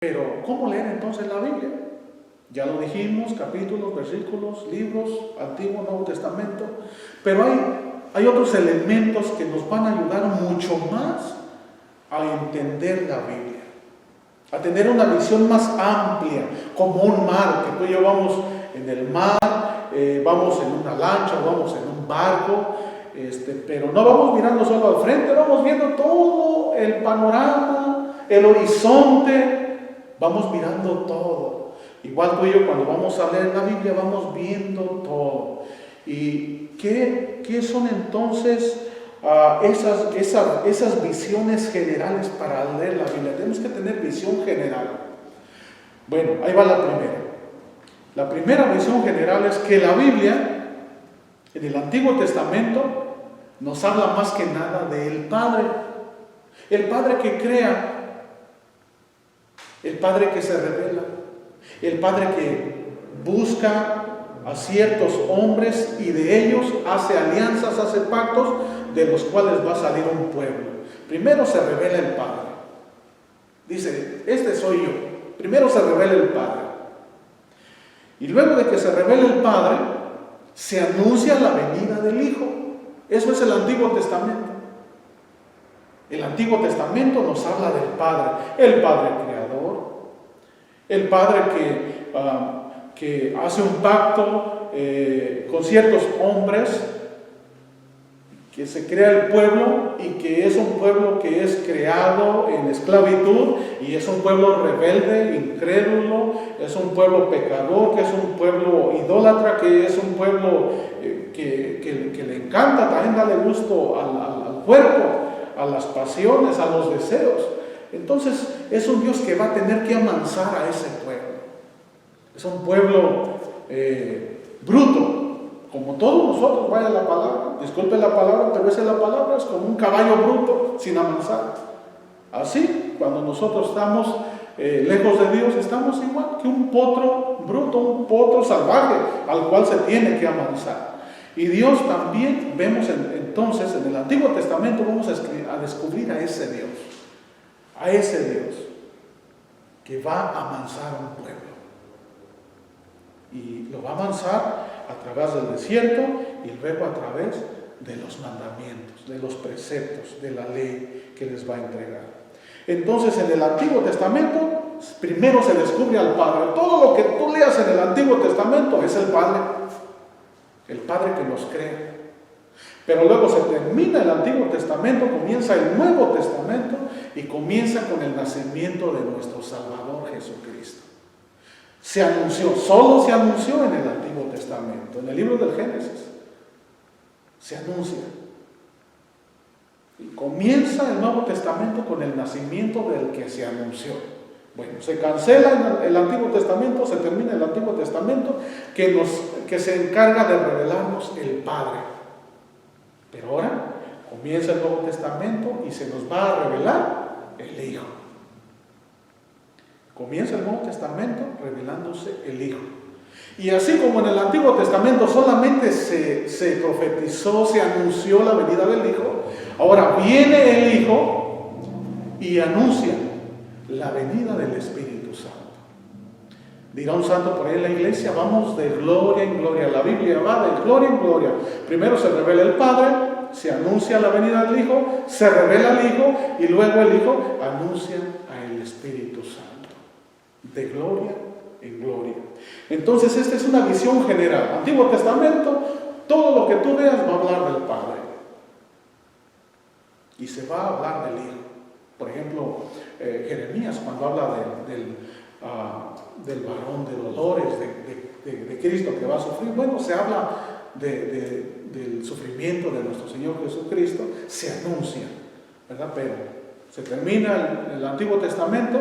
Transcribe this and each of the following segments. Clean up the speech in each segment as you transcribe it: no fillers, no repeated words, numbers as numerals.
Pero, ¿cómo leer entonces la Biblia? Ya lo dijimos, capítulos, versículos, libros, Antiguo, Nuevo Testamento. Pero hay otros elementos que nos van a ayudar mucho más a entender la Biblia, a tener una visión más amplia, como un mar, que tú y yo vamos en el mar, vamos en una lancha, vamos en un barco, pero no vamos mirando solo al frente, vamos viendo todo el panorama, el horizonte, vamos mirando todo. Igual tú y yo cuando vamos a leer la Biblia vamos viendo todo. ¿Y qué son entonces esas visiones generales para leer la Biblia? Tenemos que tener visión general. Bueno, ahí va la primera. La primera visión general es que la Biblia, en el Antiguo Testamento, nos habla más que nada del Padre. El Padre que crea, el Padre que se revela, el Padre que busca a ciertos hombres y de ellos hace alianzas, hace pactos de los cuales va a salir un pueblo. Primero se revela el Padre. Dice, este soy yo. Primero se revela el Padre. Y luego de que se revela el Padre, se anuncia la venida del Hijo. Eso es el Antiguo Testamento. El Antiguo Testamento nos habla del Padre, el Padre creador, el Padre que hace un pacto con ciertos hombres, que se crea el pueblo y que es un pueblo que es creado en esclavitud y es un pueblo rebelde, incrédulo, es un pueblo pecador, que es un pueblo idólatra, que es un pueblo que le encanta también darle gusto al cuerpo, a las pasiones, a los deseos. Entonces es un Dios que va a tener que amansar a ese pueblo. Es un pueblo bruto, como todos nosotros, vaya la palabra, disculpe la palabra, pero esa es la palabra, es como un caballo bruto sin amansar. Así, cuando nosotros estamos lejos de Dios, estamos igual que un potro bruto, un potro salvaje, al cual se tiene que amansar. Y Dios también, vemos entonces en el Antiguo Testamento, vamos a descubrir a ese Dios que va a amansar a un pueblo. Y lo va a amansar a través del desierto y luego a través de los mandamientos, de los preceptos, de la ley que les va a entregar. Entonces en el Antiguo Testamento primero se descubre al Padre. Todo lo que tú leas en el Antiguo Testamento es el Padre que nos crea. Pero luego se termina el Antiguo Testamento, comienza el Nuevo Testamento y comienza con el nacimiento de nuestro Salvador Jesucristo. Solo se anunció en el Antiguo Testamento, en el libro del Génesis. Se anuncia. Y comienza el Nuevo Testamento con el nacimiento del que se anunció. Bueno, se cancela el Antiguo Testamento, se termina el Antiguo Testamento, que se encarga de revelarnos el Padre. Pero ahora comienza el Nuevo Testamento y se nos va a revelar el Hijo. Comienza el Nuevo Testamento revelándose el Hijo. Y así como en el Antiguo Testamento solamente se profetizó, se anunció la venida del Hijo, ahora viene el Hijo y anuncia la venida del Espíritu Santo. Dirá un santo por ahí en la iglesia, vamos de gloria en gloria. La Biblia va de gloria en gloria. Primero se revela el Padre, se anuncia la venida del Hijo, se revela el Hijo y luego el Hijo anuncia al Espíritu Santo. De gloria en gloria. Entonces esta es una visión general. Antiguo Testamento, todo lo que tú veas va a hablar del Padre. Y se va a hablar del Hijo. Por ejemplo, Jeremías cuando habla del varón de dolores, de Cristo que va a sufrir, bueno, se habla del sufrimiento de nuestro Señor Jesucristo, se anuncia, ¿verdad? Pero se termina el Antiguo Testamento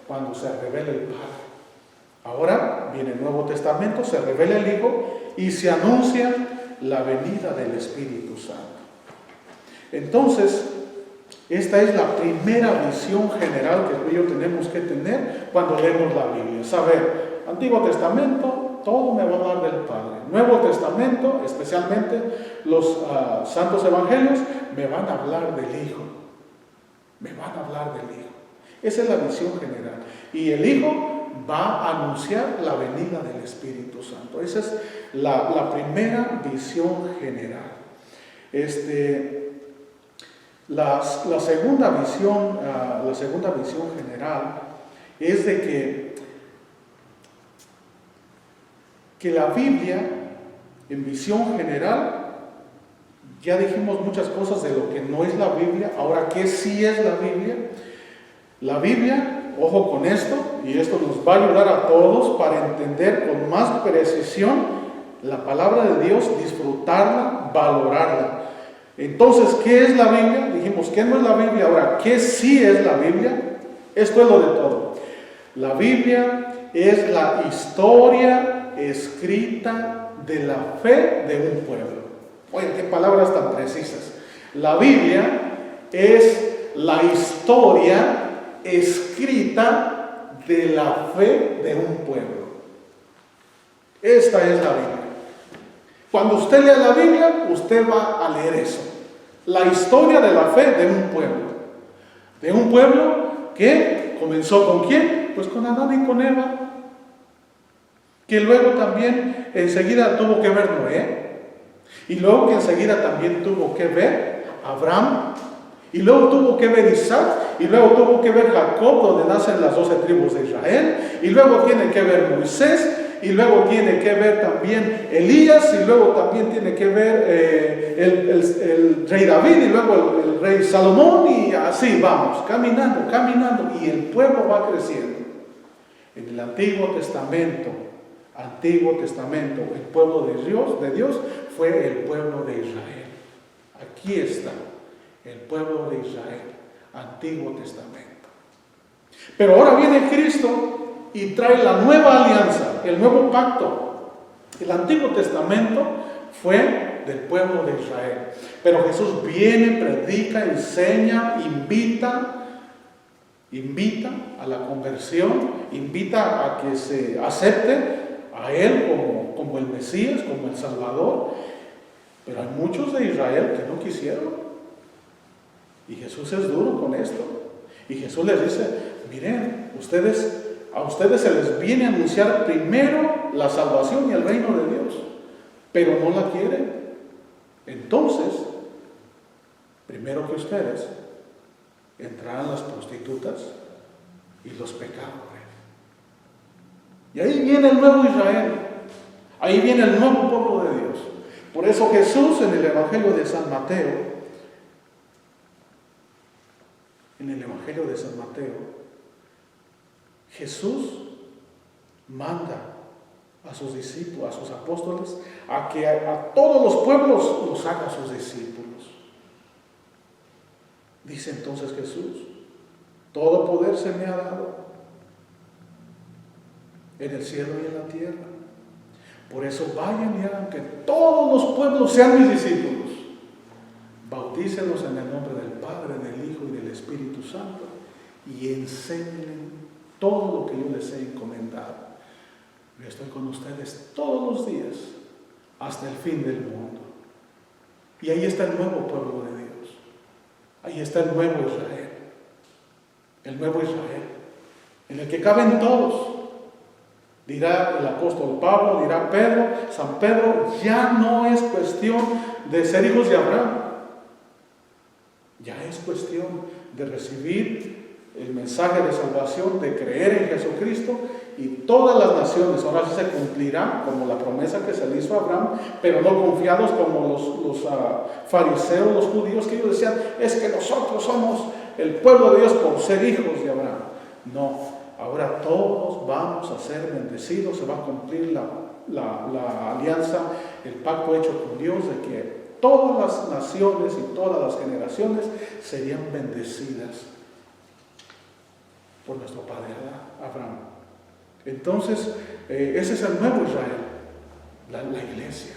cuando se revela el Padre. Ahora viene el Nuevo Testamento, se revela el Hijo y se anuncia la venida del Espíritu Santo. Entonces, esta es la primera visión general que tú y yo tenemos que tener cuando leemos la Biblia. Saber, Antiguo Testamento, todo me va a hablar del Padre. Nuevo Testamento, especialmente los santos evangelios, me van a hablar del Hijo. Me van a hablar del Hijo. Esa es la visión general. Y el Hijo va a anunciar la venida del Espíritu Santo. Esa es la primera visión general. La segunda visión general es de que la Biblia, en visión general, ya dijimos muchas cosas de lo que no es la Biblia. Ahora, ¿qué sí es la Biblia? La Biblia, ojo con esto, y esto nos va a ayudar a todos para entender con más precisión la palabra de Dios, disfrutarla, valorarla. Entonces, ¿qué es la Biblia? Dijimos, ¿qué no es la Biblia? Ahora, ¿qué sí es la Biblia? Esto es lo de todo. La Biblia es la historia escrita de la fe de un pueblo. Oye, qué palabras tan precisas. La Biblia es la historia escrita de la fe de un pueblo. Esta es la Biblia. Cuando usted lea la Biblia, usted va a leer eso. La historia de la fe de un pueblo. De un pueblo que comenzó ¿con quién? Pues con Adán y con Eva. Que luego también enseguida tuvo que ver Noé. Y luego que enseguida también tuvo que ver Abraham. Y luego tuvo que ver Isaac. Y luego tuvo que ver Jacob, donde nacen las 12 tribus de Israel. Y luego tiene que ver Moisés. Y luego tiene que ver también Elías, y luego también tiene que ver el rey David, y luego el rey Salomón, y así vamos, caminando, y el pueblo va creciendo. En el Antiguo Testamento, el pueblo de Dios fue el pueblo de Israel. Aquí está, el pueblo de Israel, Antiguo Testamento. Pero ahora viene Cristo y trae la nueva alianza, el nuevo pacto. El Antiguo Testamento fue del pueblo de Israel. Pero Jesús viene, predica, enseña, invita a la conversión, invita a que se acepte a Él como el Mesías, como el Salvador. Pero hay muchos de Israel que no quisieron. Y Jesús es duro con esto. Y Jesús les dice, miren, a ustedes se les viene a anunciar primero la salvación y el reino de Dios, pero no la quieren. Entonces, primero que ustedes, entrarán las prostitutas y los pecadores. Y ahí viene el nuevo Israel, ahí viene el nuevo pueblo de Dios. Por eso Jesús en el Evangelio de San Mateo, Jesús manda a sus discípulos, a sus apóstoles, a que a todos los pueblos los haga sus discípulos. Dice entonces Jesús, todo poder se me ha dado en el cielo y en la tierra. Por eso vayan y hagan que todos los pueblos sean mis discípulos. Bautícenlos en el nombre del Padre, del Hijo y del Espíritu Santo y enséñenles todo lo que yo les he encomendado. Yo estoy con ustedes todos los días hasta el fin del mundo. Y ahí está el nuevo pueblo de Dios. Ahí está el nuevo Israel. El nuevo Israel, en el que caben todos. Dirá el apóstol Pablo, dirá Pedro, San Pedro, ya no es cuestión de ser hijos de Abraham. Ya es cuestión de recibir el mensaje de salvación, de creer en Jesucristo, y todas las naciones ahora sí se cumplirán como la promesa que se le hizo a Abraham, pero no confiados como los fariseos, los judíos, que ellos decían, es que nosotros somos el pueblo de Dios por ser hijos de Abraham. No, ahora todos vamos a ser bendecidos, se va a cumplir la alianza, el pacto hecho con Dios, de que todas las naciones y todas las generaciones serían bendecidas por nuestro padre Abraham. Entonces, ese es el nuevo Israel, la iglesia.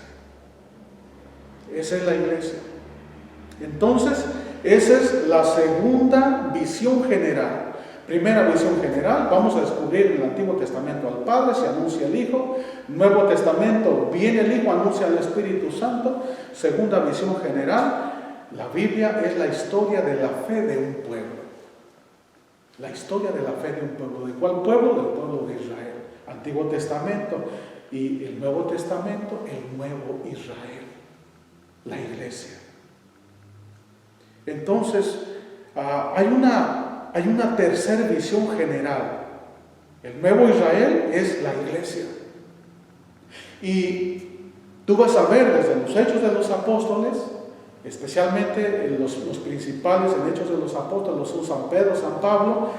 Esa es la iglesia. Entonces, esa es la segunda visión general. Primera visión general, vamos a descubrir en el Antiguo Testamento al Padre, se anuncia el Hijo. Nuevo Testamento, viene el Hijo, anuncia al Espíritu Santo. Segunda visión general, la Biblia es la historia de la fe de un pueblo. La historia de la fe de un pueblo. ¿De cuál pueblo? Del pueblo de Israel. Antiguo Testamento y el Nuevo Testamento, el nuevo Israel, la iglesia. Entonces, hay una tercera visión general. El nuevo Israel es la iglesia. Y tú vas a ver desde los Hechos de los Apóstoles, especialmente los principales en Hechos de los Apóstoles, son San Pedro, San Pablo,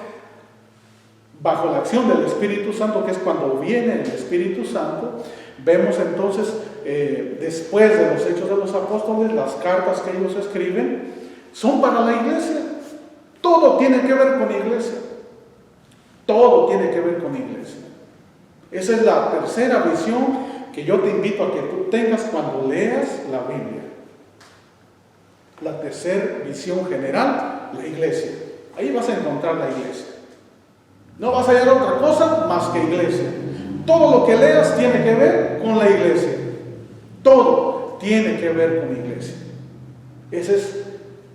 bajo la acción del Espíritu Santo, que es cuando viene el Espíritu Santo. Vemos entonces, después de los Hechos de los Apóstoles, las cartas que ellos escriben son para la iglesia. Todo tiene que ver con iglesia. Todo tiene que ver con iglesia. Esa es la tercera visión que yo te invito a que tú tengas cuando leas la Biblia. La tercera visión general, la iglesia. Ahí vas a encontrar la iglesia. No vas a hallar otra cosa más que iglesia. Todo lo que leas tiene que ver con la iglesia. Todo tiene que ver con iglesia. Esa es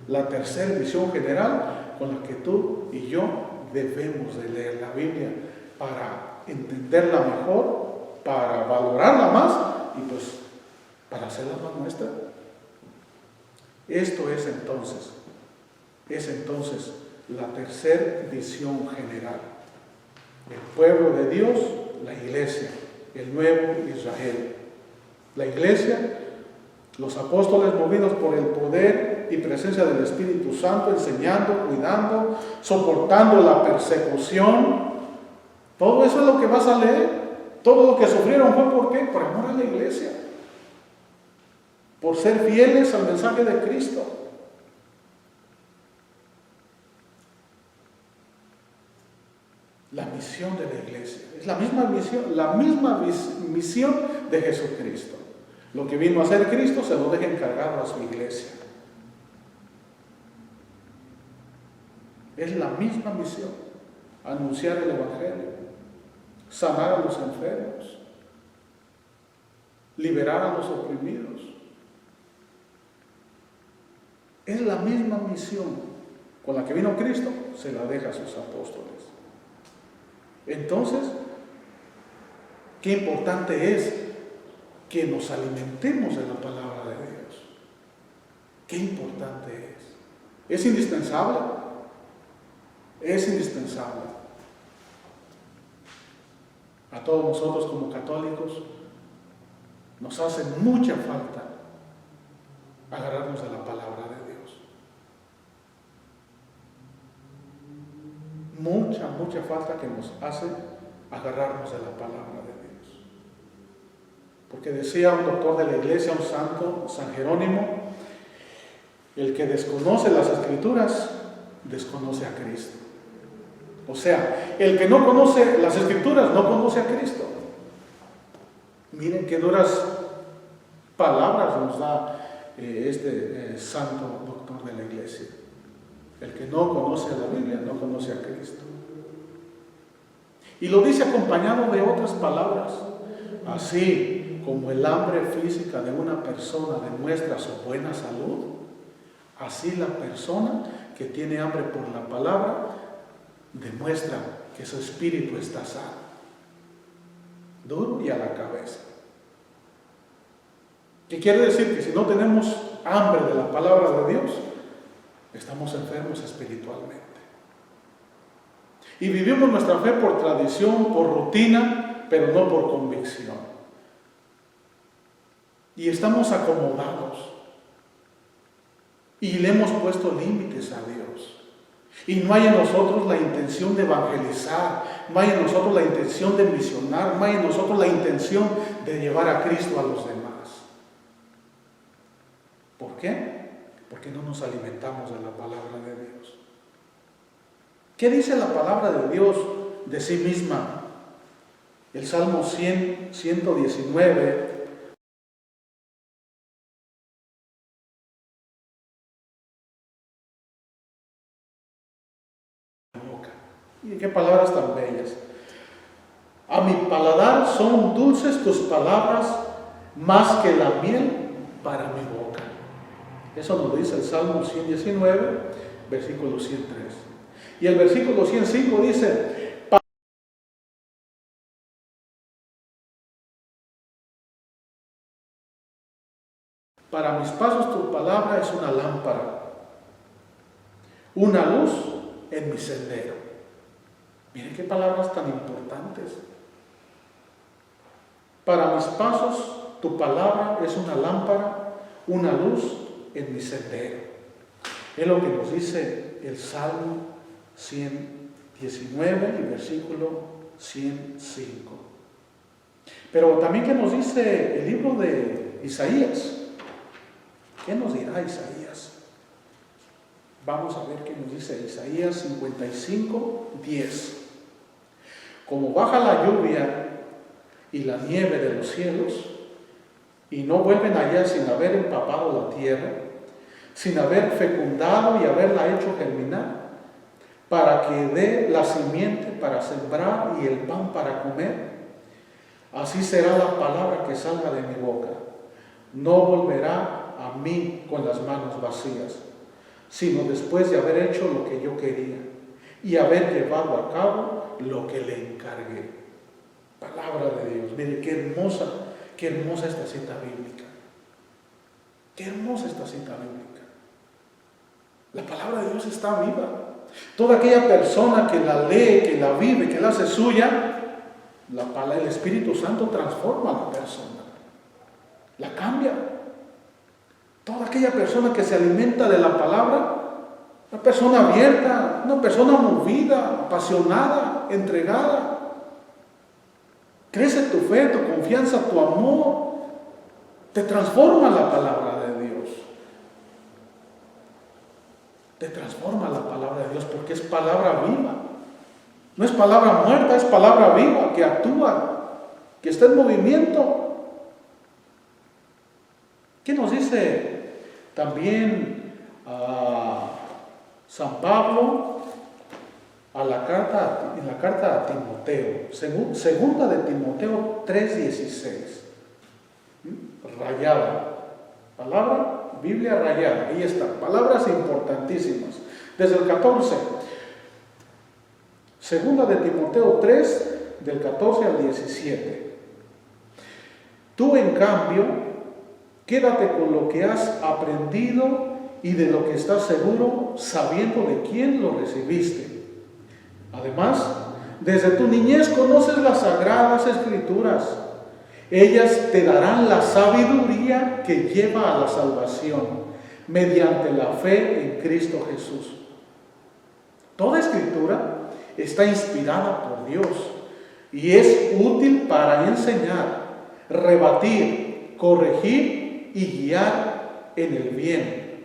la tercera visión general con la que tú y yo debemos de leer la Biblia para entenderla mejor, para valorarla más y pues para hacerla más nuestra. Esto es entonces la tercera visión general. El pueblo de Dios, la iglesia, el nuevo Israel. La iglesia, los apóstoles movidos por el poder y presencia del Espíritu Santo, enseñando, cuidando, soportando la persecución. Todo eso es lo que vas a leer. Todo lo que sufrieron fue ¿por qué? Por amor a la iglesia. Por ser fieles al mensaje de Cristo. La misión de la iglesia es la misma misión de Jesucristo. Lo que vino a hacer Cristo se lo deja encargado a su iglesia. Es la misma misión: anunciar el Evangelio, sanar a los enfermos, liberar a los oprimidos. Es la misma misión con la que vino Cristo, se la deja a sus apóstoles. Entonces, qué importante es que nos alimentemos de la palabra de Dios. Qué importante es. Es indispensable. Es indispensable. A todos nosotros como católicos nos hace mucha falta agarrarnos de la palabra de Dios. Mucha falta que nos hace agarrarnos de la palabra de Dios. Porque decía un doctor de la iglesia, un santo, San Jerónimo, el que desconoce las Escrituras, desconoce a Cristo. O sea, el que no conoce las Escrituras, no conoce a Cristo. Miren qué duras palabras nos da este santo doctor de la iglesia. El que no conoce a la Biblia, no conoce a Cristo. Y lo dice acompañado de otras palabras. Así como el hambre física de una persona demuestra su buena salud, así la persona que tiene hambre por la palabra demuestra que su espíritu está sano. Duro y a la cabeza. ¿Qué quiere decir? Que si no tenemos hambre de la palabra de Dios, estamos enfermos espiritualmente. Y vivimos nuestra fe por tradición, por rutina, pero no por convicción. Y estamos acomodados. Y le hemos puesto límites a Dios. Y no hay en nosotros la intención de evangelizar, no hay en nosotros la intención de misionar, no hay en nosotros la intención de llevar a Cristo a los demás. ¿Por qué? Porque no nos alimentamos de la palabra de Dios. ¿Qué dice la palabra de Dios de sí misma? El Salmo 119. Y qué palabras tan bellas. A mi paladar son dulces tus palabras, más que la miel para mi boca. Eso nos dice el Salmo 119, versículo 103. Y el versículo 105 dice: para mis pasos tu palabra es una lámpara, una luz en mi sendero. Miren qué palabras tan importantes. Para mis pasos tu palabra es una lámpara, una luz en mi sendero. Es lo que nos dice el Salmo 119 y versículo 105. Pero también, ¿qué nos dice el libro de Isaías? ¿Qué nos dirá Isaías? Vamos a ver qué nos dice Isaías 55, 10. Como baja la lluvia y la nieve de los cielos, y no vuelven allá sin haber empapado la tierra, sin haber fecundado y haberla hecho germinar, para que dé la simiente para sembrar y el pan para comer, así será la palabra que salga de mi boca. No volverá a mí con las manos vacías, sino después de haber hecho lo que yo quería y haber llevado a cabo lo que le encargué. Palabra de Dios. Mire qué hermosa esta cita bíblica. Qué hermosa esta cita bíblica. La palabra de Dios está viva. Toda aquella persona que la lee, que la vive, que la hace suya, el Espíritu Santo transforma a la persona, la cambia. Toda aquella persona que se alimenta de la palabra, una persona abierta, una persona movida, apasionada, entregada. Crece tu fe, tu confianza, tu amor. Te transforma la palabra de Dios. Te transforma la palabra de Dios porque es palabra viva. No es palabra muerta, es palabra viva que actúa, que está en movimiento. ¿Qué nos dice también San Pablo en la carta a Timoteo? Segunda de Timoteo 3:16. Rayada. Palabra, Biblia rayada. Ahí está. Palabras importantísimas. Desde el 14. Segunda de Timoteo 3, del 14 al 17. Tú, en cambio, quédate con lo que has aprendido y de lo que estás seguro, sabiendo de quién lo recibiste. Además, desde tu niñez conoces las sagradas escrituras. Ellas te darán la sabiduría que lleva a la salvación mediante la fe en Cristo Jesús. Toda escritura está inspirada por Dios y es útil para enseñar, rebatir, corregir y guiar en el bien.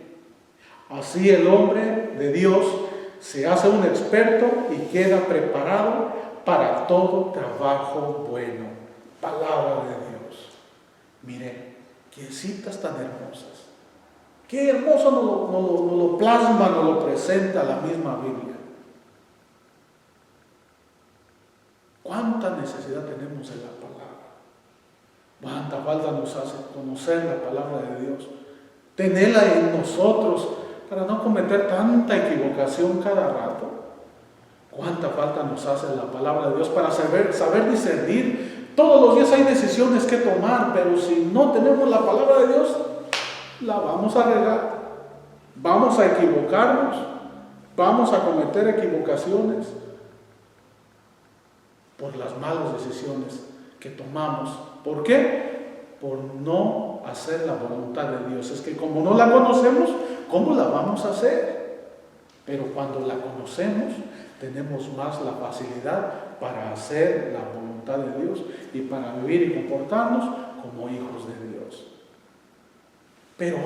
Así el hombre de Dios se hace un experto y queda preparado para todo trabajo bueno. Palabra de Dios. Miren, qué citas tan hermosas. Qué hermoso nos lo plasma, nos lo presenta la misma Biblia. ¿Cuánta necesidad tenemos de la palabra? ¿Cuánta falta nos hace conocer la palabra de Dios? Tenerla en nosotros para no cometer tanta equivocación cada rato. ¿Cuánta falta nos hace la palabra de Dios para saber discernir? Todos los días hay decisiones que tomar, pero si no tenemos la palabra de Dios, la vamos a regar. Vamos a equivocarnos, vamos a cometer equivocaciones por las malas decisiones que tomamos. ¿Por qué? Por no hacer la voluntad de Dios. Es que como no la conocemos, ¿cómo la vamos a hacer? Pero cuando la conocemos, tenemos más la facilidad para hacer la voluntad de Dios y para vivir y comportarnos como hijos de Dios. Pero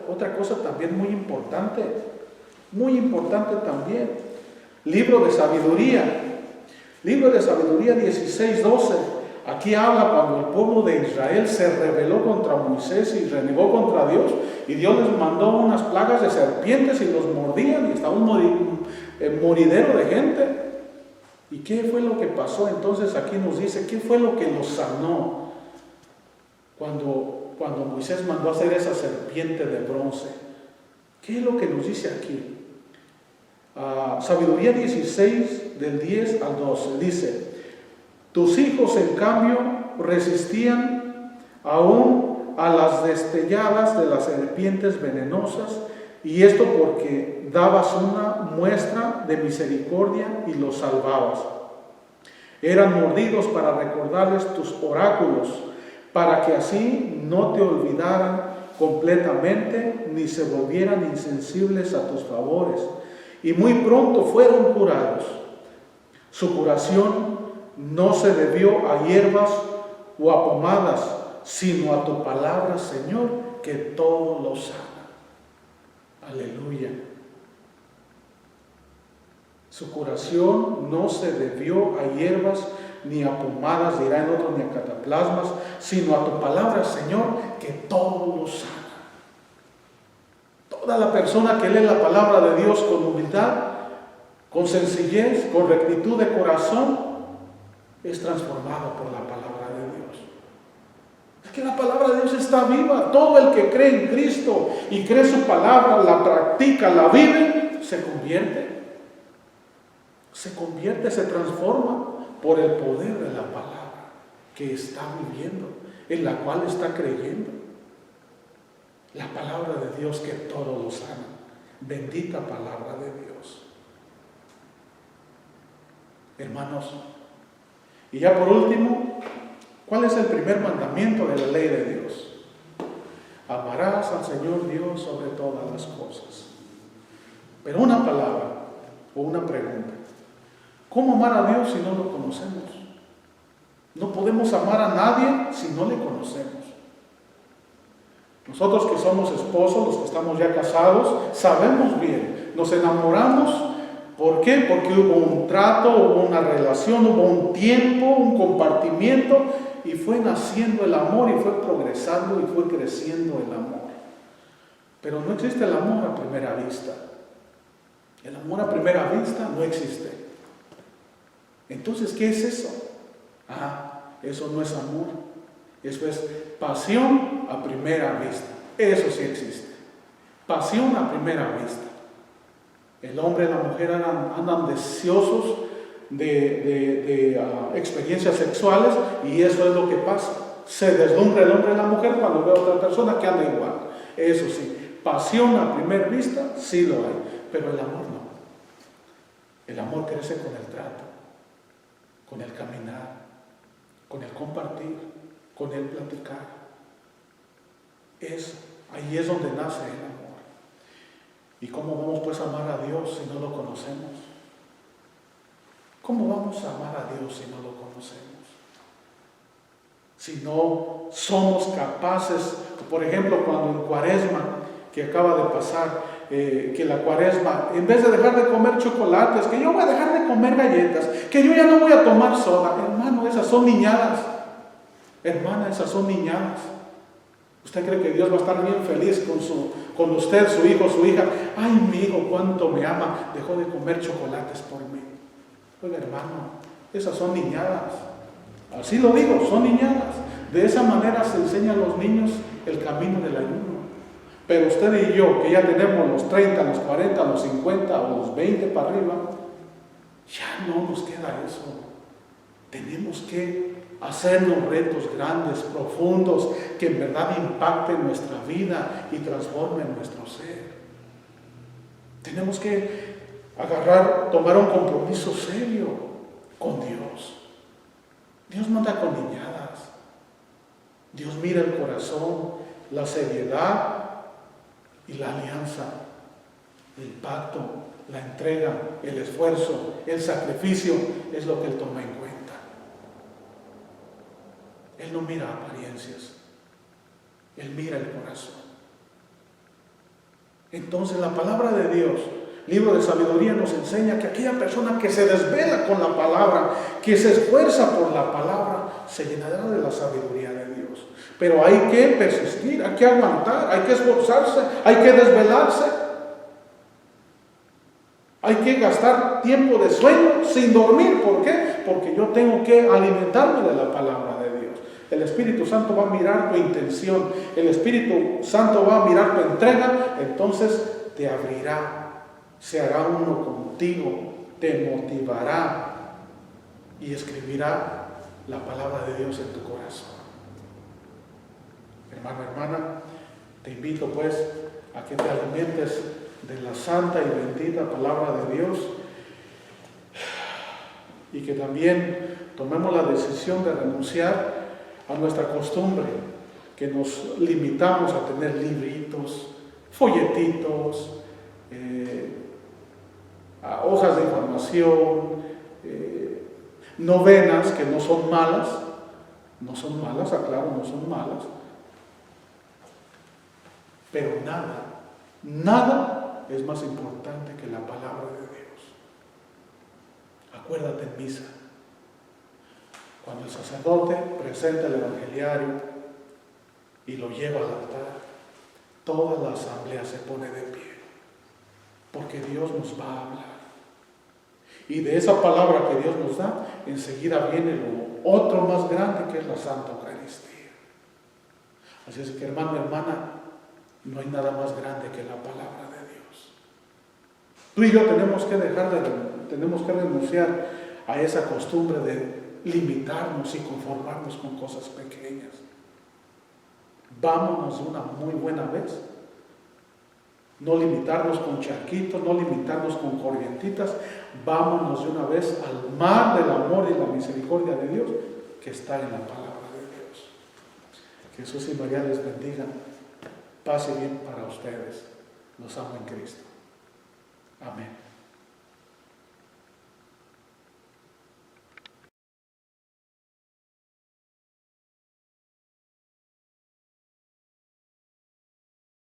otra cosa también muy importante también, libro de sabiduría 16:12. Aquí habla cuando el pueblo de Israel se rebeló contra Moisés y renegó contra Dios, y Dios les mandó unas plagas de serpientes y los mordían y estaba un moridero de gente. ¿Y qué fue lo que pasó? Entonces aquí nos dice, ¿qué fue lo que los sanó? Cuando Moisés mandó a hacer esa serpiente de bronce. ¿Qué es lo que nos dice aquí? Sabiduría 16, del 10 al 12. Dice: tus hijos, en cambio, resistían aún a las destelladas de las serpientes venenosas, y esto porque dabas una muestra de misericordia y los salvabas. Eran mordidos para recordarles tus oráculos, para que así no te olvidaran completamente, ni se volvieran insensibles a tus favores. Y muy pronto fueron curados. Su curación no se debió a hierbas o a pomadas, sino a tu palabra, Señor, que todo lo sana. Aleluya. Su curación no se debió a hierbas ni a pomadas, dirá en otro, ni a cataplasmas, sino a tu palabra, Señor, que todo lo sana. Toda la persona que lee la palabra de Dios con humildad, con sencillez, con rectitud de corazón, es transformado por la palabra de Dios. Es que la palabra de Dios está viva. Todo el que cree en Cristo y cree su palabra, la practica, la vive, se convierte, se transforma por el poder de la palabra que está viviendo, en la cual está creyendo. La palabra de Dios que todo lo sana. Bendita palabra de Dios. Hermanos, y ya por último, ¿cuál es el primer mandamiento de la ley de Dios? Amarás al Señor Dios sobre todas las cosas. Pero una palabra o una pregunta: ¿cómo amar a Dios si no lo conocemos? No podemos amar a nadie si no le conocemos. Nosotros que somos esposos, los que estamos ya casados, sabemos bien, nos enamoramos. ¿Por qué? Porque hubo un trato, hubo una relación, hubo un tiempo, un compartimiento, y fue naciendo el amor, y fue progresando, y fue creciendo el amor. Pero no existe el amor a primera vista. El amor a primera vista no existe. Entonces, ¿qué es eso? Eso no es amor. Eso es pasión a primera vista. Eso sí existe. Pasión a primera vista. El hombre y la mujer andan deseosos de experiencias sexuales, y eso es lo que pasa. Se deslumbra el hombre y la mujer cuando ve a otra persona que anda igual. Eso sí, pasión a primera vista sí lo hay, pero el amor no. El amor crece con el trato, con el caminar, con el compartir, con el platicar. Ahí es donde nace el amor. ¿Y cómo vamos pues a amar a Dios si no lo conocemos? ¿Cómo vamos a amar a Dios si no lo conocemos? Si no somos capaces, por ejemplo, cuando en Cuaresma, que acaba de pasar, que la Cuaresma, en vez de dejar de comer chocolates, que yo voy a dejar de comer galletas, que yo ya no voy a tomar soda. Hermano, esas son niñadas. Hermana, esas son niñadas. ¿Usted cree que Dios va a estar bien feliz con usted, su hijo, su hija? Ay, mi hijo, cuánto me ama, dejó de comer chocolates por mí. Oiga, hermano, esas son niñadas. Así lo digo, son niñadas. De esa manera se enseña a los niños el camino del ayuno. Pero usted y yo, que ya tenemos los 30, los 40, los 50 o los 20 para arriba, ya no nos queda eso. Tenemos que hacernos retos grandes, profundos, que en verdad impacten nuestra vida y transformen nuestro ser. Tenemos que tomar un compromiso serio con Dios. Dios no anda con niñadas. Dios mira el corazón, la seriedad y la alianza, el pacto, la entrega, el esfuerzo, el sacrificio, es lo que Él toma en cuenta. Él no mira apariencias, Él mira el corazón. Entonces la palabra de Dios, libro de sabiduría, nos enseña que aquella persona que se desvela con la palabra, que se esfuerza por la palabra, se llenará de la sabiduría de Dios. Pero hay que persistir, hay que aguantar, hay que esforzarse, hay que desvelarse. Hay que gastar tiempo de sueño sin dormir. ¿Por qué? Porque yo tengo que alimentarme de la palabra de Dios. El Espíritu Santo va a mirar tu intención. El Espíritu Santo va a mirar tu entrega. Entonces te abrirá se hará uno contigo, te motivará y escribirá la palabra de Dios en tu corazón. Hermano, hermana, te invito pues a que te alimentes de la santa y bendita palabra de Dios y que también tomemos la decisión de renunciar a nuestra costumbre, que nos limitamos a tener libritos, folletitos, a hojas de información, novenas que no son malas, aclaro, no son malas, pero nada es más importante que la palabra de Dios. Acuérdate en misa, cuando el sacerdote presenta el evangeliario y lo lleva al altar, toda la asamblea se pone de pie, porque Dios nos va a hablar. Y de esa palabra que Dios nos da, enseguida viene lo otro más grande, que es la Santa Eucaristía. Así es que, hermano, hermana, no hay nada más grande que la palabra de Dios. Tú y yo tenemos que renunciar a esa costumbre de limitarnos y conformarnos con cosas pequeñas. Vámonos de una muy buena vez. No limitarnos con charquitos, no limitarnos con corrientitas. Vámonos de una vez al mar del amor y la misericordia de Dios que está en la palabra de Dios. Que Jesús y María les bendiga. Pase bien para ustedes. Los amo en Cristo. Amén.